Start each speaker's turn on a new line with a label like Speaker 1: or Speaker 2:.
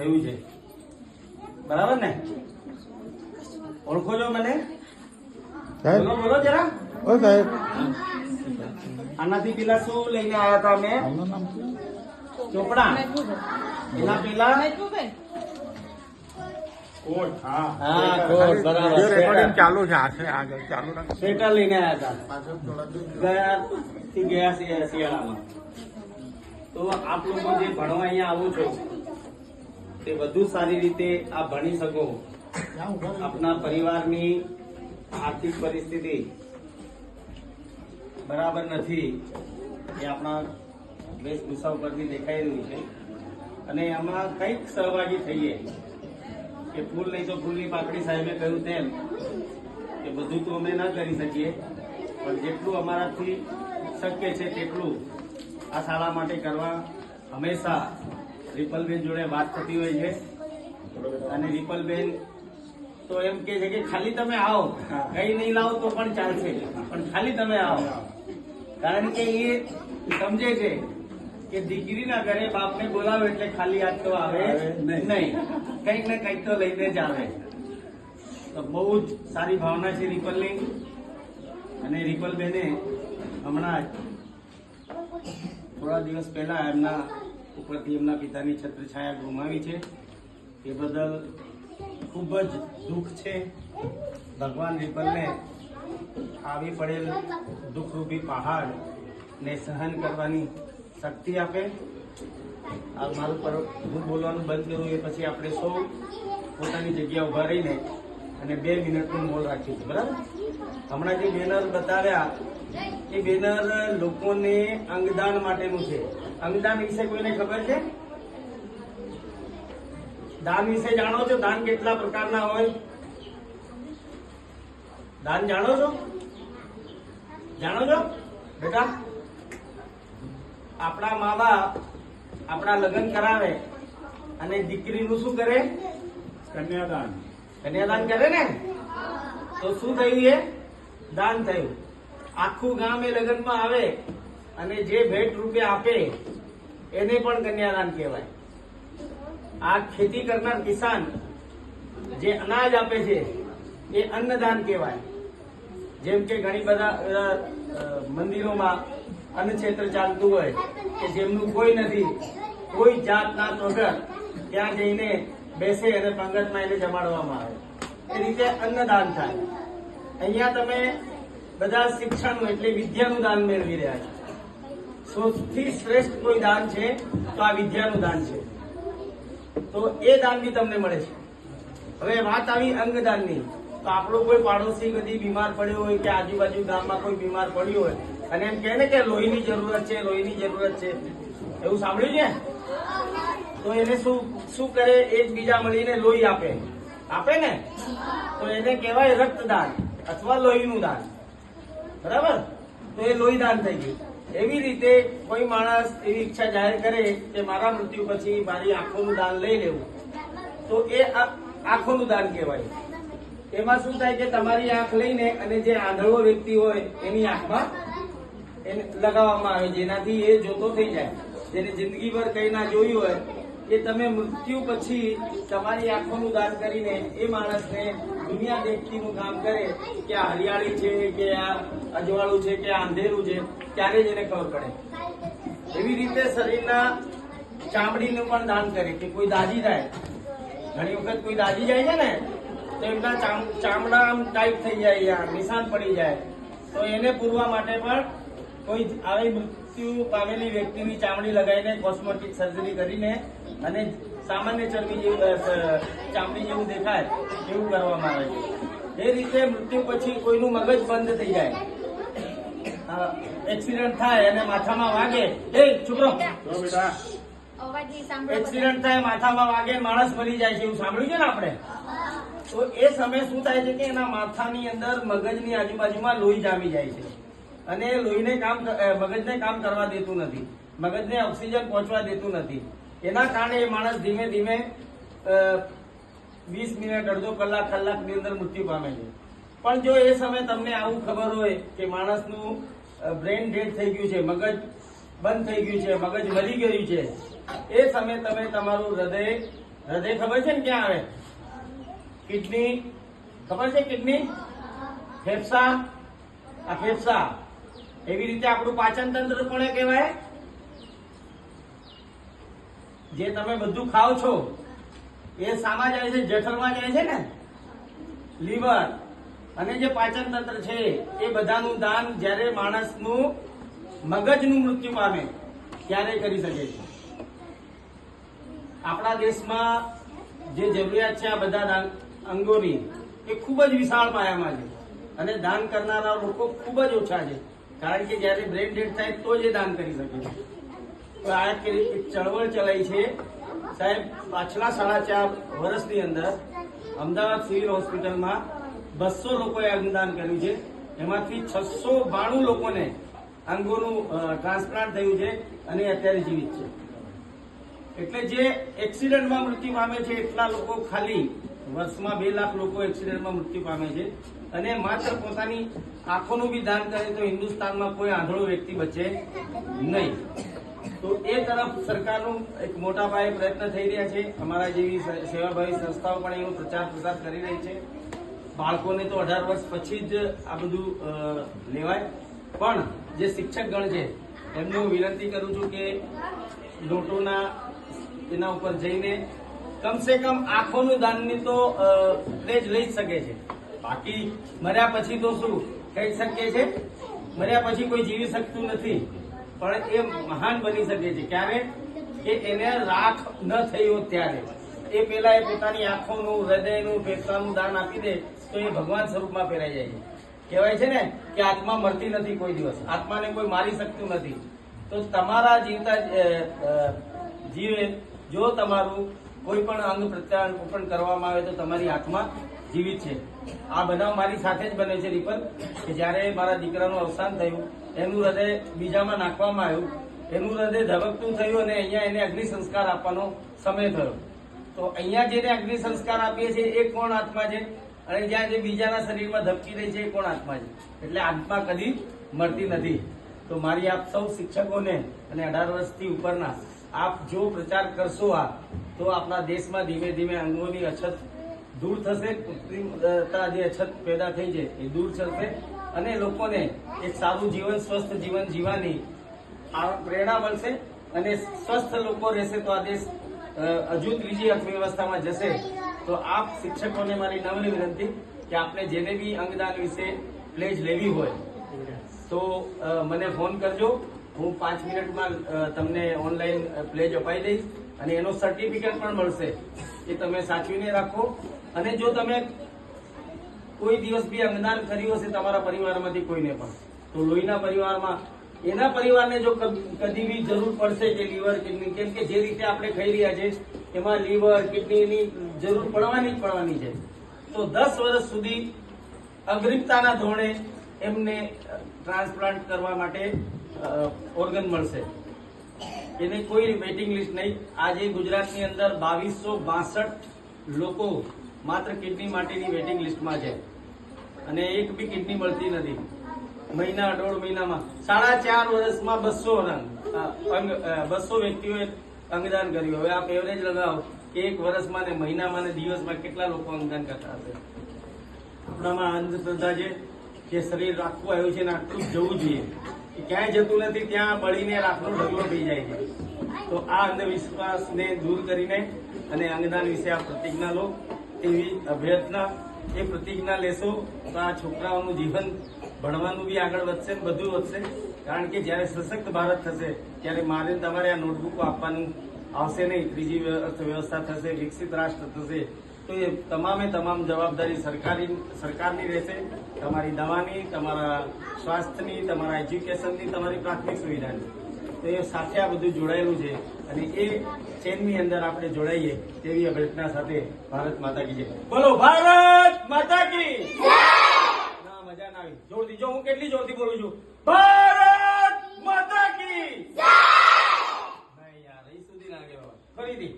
Speaker 1: થયું છે, બરાબર ને? ઓળખો છો મને? બોલો બોલો જરા.
Speaker 2: સાહેબ
Speaker 1: આનાથી પેલા શું લઈને આવ્યા હતા અમે? ચોપડા. એના પેલા કોટ. હા કોટ, બરાબર.
Speaker 2: રેકોર્ડિંગ ચાલુ છે, આગળ ચાલુ રાખો.
Speaker 1: સ્વેટર લઈને આવ્યા હતા ગયા શિયાળામાં. તો આપ લોકો જે ભણવા અહીંયા આવો છો તે વધુ સારી રીતે આપ ભણી શકો. આપના પરિવારની આર્થિક પરિસ્થિતિ બરાબર નથી એ આપણા વેશભૂષા ઉપરથી દેખાઈ રહ્યું છે, અને એમાં કંઈક સહભાગી થઈએ કે ફૂલ નહીં તો ફૂલની પાકડી સાહેબે કહ્યું તેમ કે બધું તો અમે ના કરી શકીએ, પણ જેટલું અમારાથી શક્ય છે તેટલું આ શાળા માટે કરવા હંમેશા રિપલબેન જોડે વાત થતી હોય છે. અને રિપલબેન તો એમ કે છે કે ખાલી તમે આવો, કઈ નહીં લાવો તો પણ ચાલશે, પણ ખાલી તમે આવો. કારણ કે એ સમજે છે કે દીકરીના ઘરે બાપને બોલાવે એટલે ખાલી હાથ તો આવે નહીં, કંઈક ને કંઈક તો લઈને જ આવે. તો બહુ જ સારી ભાવના છે રિપલની. અને રિપલબેને હમણાં થોડા દિવસ પહેલા એમના ઉપરથી એમના પિતાની છત્રછાયા ગુમાવી છે. એ બદલ ખૂબ જ દુઃખ છે. ભગવાન રિપલને આવી પડેલ દુઃખરૂપી પહાડ ને સહન કરવાની શક્તિ આપે. આ મારું પર હું બોલવાનું બંધ કરું એ પછી આપણે સૌ પોતાની જગ્યા ઉભા રહીને અને 2 મિનિટનું મૌન રાખીશું, બરાબર? હમણાં જે બેનર બતાવ્યા એ બેનર લોકોને અંગદાન માટેનું છે. અંગદાન વિશે કોઈને ખબર છે? દાન વિશે જાણો છો? દાન કેટલા પ્રકારના હોય? દાન જાણો છો? જાણો છો બેટા? આપણા મા બાપ આપણા લગ્ન કરાવે અને દીકરીનું શું કરે? કન્યાદાન. કન્યાદાન કરે ને? તો શું થયું? એ દાન થયું. આખું ગામ એ લગ્નમાં આવે અને જે ભેટ રૂપે આપે એને પણ કન્યાદાન કહેવાય. આ ખેતી કરનાર કિસાન જે અનાજ આપે છે એ અન્નદાન કહેવાય. જેમ કે ઘણી બધા મંદિરોમાં અન્નક્ષેત્ર ચાલતું હોય કે જેમનું કોઈ નથી, કોઈ જાત નાત વગર ત્યાં જઈને બેસે અને પંગતમાં એને જમાડવામાં આવે. એ રીતે અન્નદાન થાય. અહીંયા તમે બધા શિક્ષણનું એટલે વિદ્યાનું દાન મેળવી રહ્યા છો. સૌથી શ્રેષ્ઠ કોઈ દાન છે તો આ વિદ્યાનું દાન છે. તો એ દાન બી તમને મળે છે. હવે વાત આવી અંગદાનની, તો આપણો કોઈ પાડોશી કદી બીમાર પડ્યો હોય કે આજુબાજુ ગામમાં કોઈ બીમાર પડ્યો હોય અને એમ કહે ને કે લોહીની જરૂરત છે, લોહીની જરૂરત છે, એવું સાંભળ્યું છે? તો એને શું કરે? એકબીજા મળીને લોહી આપે ને? તો એને કહેવાય રક્તદાન અથવા લોહીનું દાન, બરાબર? તો એ લોહી દાન થઈ ગયું. એવી રીતે કોઈ માણસ એવી ઈચ્છા જાહેર કરે કે મારા મૃત્યુ પછી મારી આંખોનું દાન લઈ લેવું, તો એ આંખોનું દાન કહેવાય. એમાં શું થાય કે તમારી આંખ લઈને અને જે આંધળો વ્યક્તિ હોય એની આંખમાં એને લગાવવામાં આવે, જેનાથી એ જોતો થઈ જાય. જેને જિંદગીભર કઈ ના જોયું હોય એ તમે મૃત્યુ પછી તમારી આંખોનું દાન કરીને એ માણસને દુનિયા દેખતીનું કામ કરે કે આ હરિયાળી છે કે આ અજવાળું છે કે આ અંધેરું છે, ત્યારે જ એને ખબર પડે. એવી રીતે શરીરના ચામડીનું પણ દાન કરે કે કોઈ દાજી જાય, ઘણી વખત કોઈ દાજી જાય છે ને તો એમના ચામડા આમ ટાઈટ થઈ જાય, નિશાન પડી જાય, તો એને પૂરવા માટે પણ કોઈ આવી મૃત્યુ પામેલી વ્યક્તિની ચામડી લગાવીને કોસ્મેટિક સર્જરી કરીને અને સામાન્ય ચરબી જેવું ચામડી જેવું દેખાય એવું કરવામાં આવે છે. એ રીતે મૃત્યુ પછી કોઈનું મગજ બંધ થઈ જાય, એક્સિડન્ટ થાય અને માથામાં વાગે, ચૂપ રહો બેટા, એક્સિડન્ટ થાય માથામાં વાગે માણસ મરી જાય છે, એવું સાંભળ્યું છે ને આપણે? તો એ સમયે શું થાય છે કે એના માથાની અંદર મગજની આજુબાજુમાં લોહી જામી જાય છે અને લોહીને મગજને કામ કરવા દેતું નથી, મગજને ઓક્સિજન પહોંચવા દેતું નથી. એના કારણે એ માણસ ધીમે ધીમે 20 મિનિટ, અડધો કલાક, કલાકની અંદર મૃત્યુ પામે છે. પણ જો એ સમયે તમને આવું ખબર હોય કે માણસનું બ્રેન ડેડ થઈ ગયું છે, મગજ બંધ થઈ ગયું છે, મગજ મરી ગયું છે, એ સમયે તમે તમારું હૃદય હૃદય ખબર છે ને ક્યાં આવે? કિડની ખબર છે? કિડની, ફેફસા, આ ફેફસા. એવી રીતે આપણું પાચન તંત્ર કોને કહેવાય? જે તમે બધું ખાઓ છો એ શામાં જાય છે? જઠરમાં જાય છે ને, લીવર. અને જે પાચન તંત્ર છે એ બધાનું દાન જ્યારે માણસનું મગજનું મૃત્યુ પામે ત્યારે કરી શકે છે. આપણા દેશમાં જે જરૂરિયાત છે આ બધા અંગોની એ ખૂબ જ વિશાળ પાયામાં છે અને દાન કરનારા લોકો ખૂબ જ ઓછા છે. કારણ કે જ્યારે બ્રેન ડેડ થાય તો જ એ દાન કરી શકે છે. તો આ એક ચળવળ ચલાવી છે સાહેબ. પાછલા 4.5 વર્ષની અંદર અમદાવાદ સિવિલ હોસ્પિટલમાં 200 લોકોએ અંગદાન કર્યું છે. એમાંથી 692 લોકોને અંગોનું ટ્રાન્સપ્લાન્ટ થયું છે અને અત્યારે જીવિત છે. એટલે જે એક્સિડન્ટમાં મૃત્યુ પામે છે એટલા લોકો ખાલી વર્ષમાં 2 લાખ લોકો એક્સિડન્ટમાં મૃત્યુ પામે છે. અને માત્ર પોતાની આંખોનું બી દાન કરે તો હિન્દુસ્તાનમાં કોઈ આંધળો વ્યક્તિ બચે નહીં. તો એ તરફ સરકારનું એક મોટા પાયે પ્રયત્ન થઈ રહ્યા છે. અમારા જેવી સેવાભાવી સંસ્થાઓ પણ એનો પ્રચાર પ્રસાર કરી રહી છે. બાળકોને તો 18 વર્ષ પછી જ આ બધું લેવાય. પણ જે શિક્ષકગણ છે એમને હું વિનંતી કરું છું કે નોટોના એના ઉપર જઈને કમસે કમ આંખોનું દાનની તો પ્લેજ લઈ જ શકે છે. બાકી મર્યા પછી તો શું કહી શકીએ છે? મર્યા પછી કોઈ જીવી શકતું નથી. પણ એ મહાન બની શકે છે ક્યારે? કે એને રાખ ન થઈ હોત ત્યારે. એ પેલા એ પોતાની આંખોનું, હૃદયનું, ફેફસાનું દાન આપી દે તો એ ભગવાન સ્વરૂપમાં ફેરાઈ જાય છે. કહેવાય છે ને કે આત્મા મરતી નથી કોઈ દિવસ. આત્માને કોઈ મારી શકતું નથી. તો તમારા જીવતા જીવે જો તમારું કોઈ પણ અંગ પ્રત્યારોપણ કરવામાં આવે તો તમારી આત્મા જીવિત છે. આ બનાવ મારી સાથે જ બને છે રીપલ, કે જ્યારે મારા દીકરાનું અવસાન થયું એનું હૃદય બીજામાં નાખવામાં આવ્યું, એનું હૃદય ધબકતું થયું અને અહીંયા એને અગ્નિ સંસ્કાર આપવાનો સમય થયો. તો અહીંયા જેને અગ્નિ સંસ્કાર આપીએ છીએ એ કોણ આત્મા છે? અને જ્યાં જે બીજાના શરીરમાં ધબકી રહી છે એ કોણ આત્મા છે? એટલે આત્મા કદી મળતી નથી. તો મારી આપ સૌ શિક્ષકોને અને 18 વર્ષથી ઉપરના આપ જો પ્રચાર કરશો આ, તો આપણા દેશમાં ધીમે ધીમે અંગોની અછત દૂર થશે. કૃત્રિમતા જે અછત પેદા થઈ છે એ દૂર થશે અને લોકોને એક સારું જીવન, સ્વસ્થ જીવન જીવવાની પ્રેરણા મળશે. અને સ્વસ્થ લોકો રહેશે તો આ દેશ હજુ ત્રીજી અર્થવ્યવસ્થામાં જશે. તો આપ શિક્ષકોને મારી નમ્ર વિનંતી કે આપને જેને બી અંગદાન વિશે પ્લેજ લેવી હોય તો મને ફોન કરજો. હું 5 મિનિટમાં તમને ઓનલાઈન પ્લેજ અપાઈ દઈશ અને એનો સર્ટિફિકેટ પણ મળશે. એ તમે સાચવીને રાખો. અને જો તમે કોઈ દિવસ બી અંગદાન કર્યું હશે તમારા પરિવારમાંથી કોઈને પણ, તો લોહીના પરિવારમાં એના પરિવારને જો કદી બી જરૂર પડશે કે લીવર, કિડની, કેમ કે જે રીતે આપણે ખાઈ રહ્યા છે એમાં લીવર, કિડનીની જરૂર પડવાની છે. તો 10 વર્ષ સુધી અગ્રિમતાના ધોરણે એમને ટ્રાન્સપ્લાન્ટ કરવા માટે ઓર્ગન મળશે. એને કોઈ વેઇટિંગ લિસ્ટ નહીં. આજે ગુજરાતની અંદર 2262 લોકો માત્ર કિડની માટેની વેઇટિંગ લિસ્ટમાં છે અને એક બી કિડની મળતી નથી. મહિના, 1.5 મહિનામાં 4.5 વર્ષમાં 200 વ્યક્તિઓએ અંગદાન કર્યું. હવે આપ એવરેજ લગાવો કે એક વર્ષમાં ને મહિનામાં ને દિવસમાં કેટલા લોકો અંગદાન કરતા હશે. આપણામાં અંધશ્રદ્ધા છે કે શરીર આખું આવ્યું છે ને આટલું જ જવું જોઈએ, ક્યાંય જતું નથી, ત્યાં બળીને રાખનો ઢગલો થઈ જાય છે. તો આ અંધવિશ્વાસને દૂર કરીને અને અંગદાન વિશે આ પ્રતિજ્ઞા લો એવી અભ્યર્થના. એ પ્રતિજ્ઞા લેશો તો આ છોકરાઓનું જીવન, ભણવાનું બી આગળ વધશે, બધું વધશે. કારણ કે જ્યારે સશક્ત ભારત થશે ત્યારે મારે તમારે આ નોટબુકો આપવાનું આવશે નહીં. ત્રીજી અર્થવ્યવસ્થા થશે, વિકસિત રાષ્ટ્ર થશે, તો એ તમામે તમામ જવાબદારી સરકારની રહેશે. તમારી દવાની, તમારા સ્વાસ્થ્યની, તમારા એજ્યુકેશનની, તમારી પ્રાથમિક સુવિધાની. તો એ સાથે આ બધું જોડાયેલું છે અને એ ચેનની અંદર આપણે જોડાઈએ તેવી અભ્યર્થના સાથે ભારત માતા કી જય. બોલો ભારત માતા કી જય. ના, મજા ના આવી. જોરથી જો, હું કેટલી જોરથી બોલું છું, ભારત માતા કી જય. નહીં યાર, અહીં સુધી ના ગયા. ફરીથી